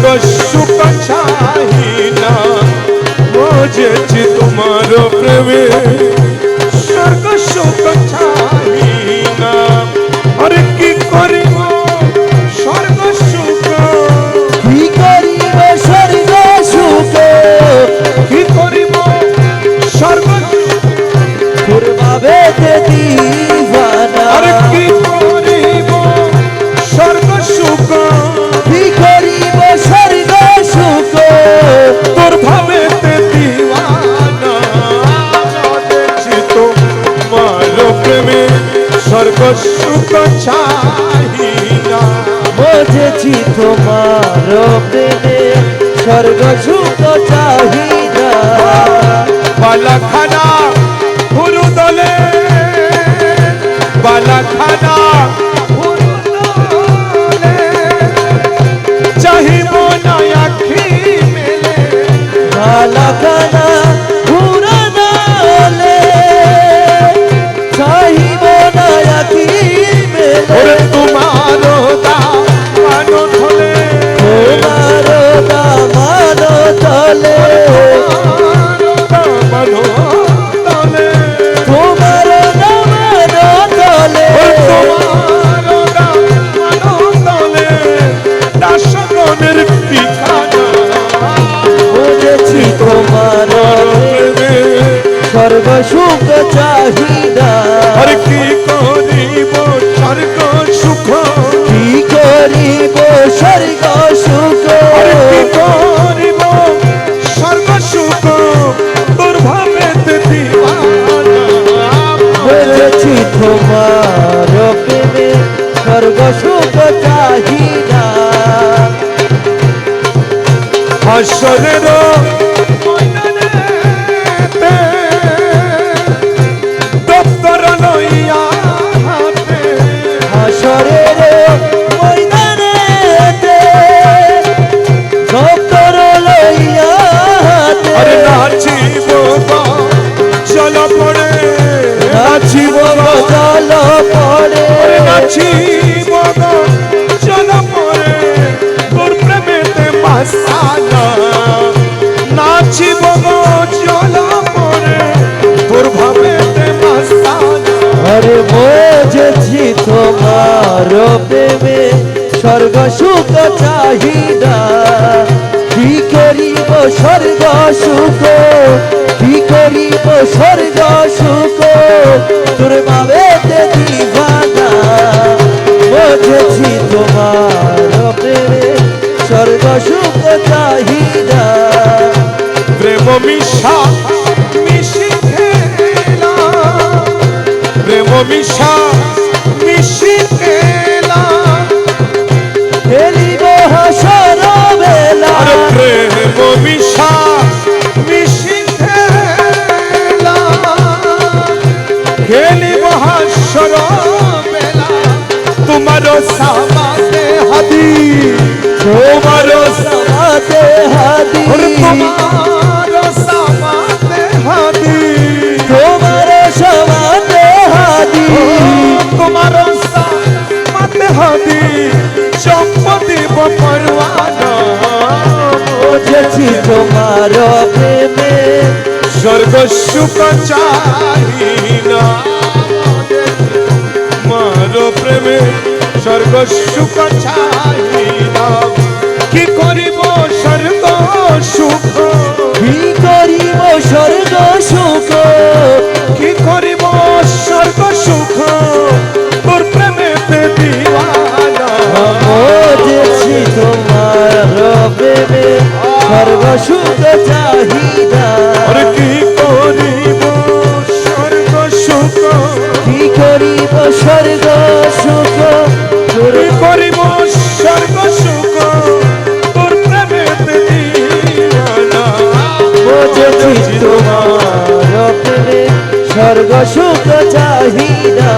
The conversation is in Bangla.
স্বর্গ সুখ চাহি না, বুঝেছি তোমার প্রেমে স্বর্গ সুখ চাহি না। আরে কি করিব স্বর্গ সুখ, কি করিব স্বর্গ সুখ, কি করিব স্বর্গ তোর ভাবেতে দিবানা। আরে কি করিব স্বর্গ সুখ, কি করিব স্বর্গ সুখ, তোর ভাবেতে দিওয়ানা। বুঝেছি তোমার প্রেমে স্বর্গ সুখ চাহি না, বুঝেছি তোমার প্রেমে স্বর্গ সুখ চাহিদা। বালাখানা হুরু দলে, বালাখানা হুরু দলে, চাহিব না আখি মেলে, বালাখানা পুরানালে চাহিব না আখি মেলে। ওরে তোমার দামানো ধলে, তোমার দামানো তলে, দামানো ধলে, তোমার দামানো তলে, তোমার দামানো ধলে, দাসগণের ঠিকানা। বুঝেছি তোমার প্রেমে স্বর্গ সুখ চাহিদা। আরে কি করিব স্বর্গ সুখ, কি করিব স্বর্গ সুখ, আরে কি করিব স্বর্গ সুখ, তোর ভাবেতে দিওয়ানা। বুঝেছি তোমার প্রেমে স্বর্গ সুখ চাহিদা। হাসরের ময়দানেতে দপ্তর লইয়া হাতে, হাসরের ময়দানেতে দপ্তর লইয়া হাতে, আরে নাচিব চল পড়ে, নাচিব জল পড়ে, আরে নাচিব চল পড়ে, তোর প্রেমেতে মাসানা। নাচিব চল পড়ে, তোর ভাবেতে মাসানা। আরে বুঝেছি তোমার প্রেমে স্বর্গ সুখ চাহিদা। কি করিব স্বর্গ সুখ, কি করিব স্বর্গ সুখ, তোর ভাবেতে দিবানা। বুঝেছি তোমার প্রেমে স্বর্গ সুখ চাহিদা। প্রেম মিশা মিশি খেলা, প্রেম মিশা মিশি খেলা, খেলিব হাসর বেলা, আরে প্রেম মিশা মিশি খেলা, খেলিব হাসর বেলা, তোমার সামাতে হাদি, তোমার সমাতে হাদি, তোমার সামাতে হাদি, তোমার সমাতে হাদি, তোমার সামাতে হাদি, সম্পত্তি পরওয়ানা। বুঝেছি তোমার প্রেমে স্বর্গ সুখ চাহি না, মার প্রেমে স্বর্গ সুখ চাহি না। কি করিব স্বর্গ সুখ, কি করিব স্বর্গ সুখ, কি করিব স্বর্গ সুখ, তোর প্রেমেতে দিওয়ানা। বুঝেছি তোমার প্রেমে স্বর্গ সুখ চাহিদা। আরে কি করিব স্বর্গ সুখ, কি করিব স্বর্গ সুখ, তোর কি করিব স্বর্গ সুখ, তোর প্রেমেতে দিওয়ানা। বুঝেছি তোমার প্রেমে স্বর্গ সুখ চাহিদা।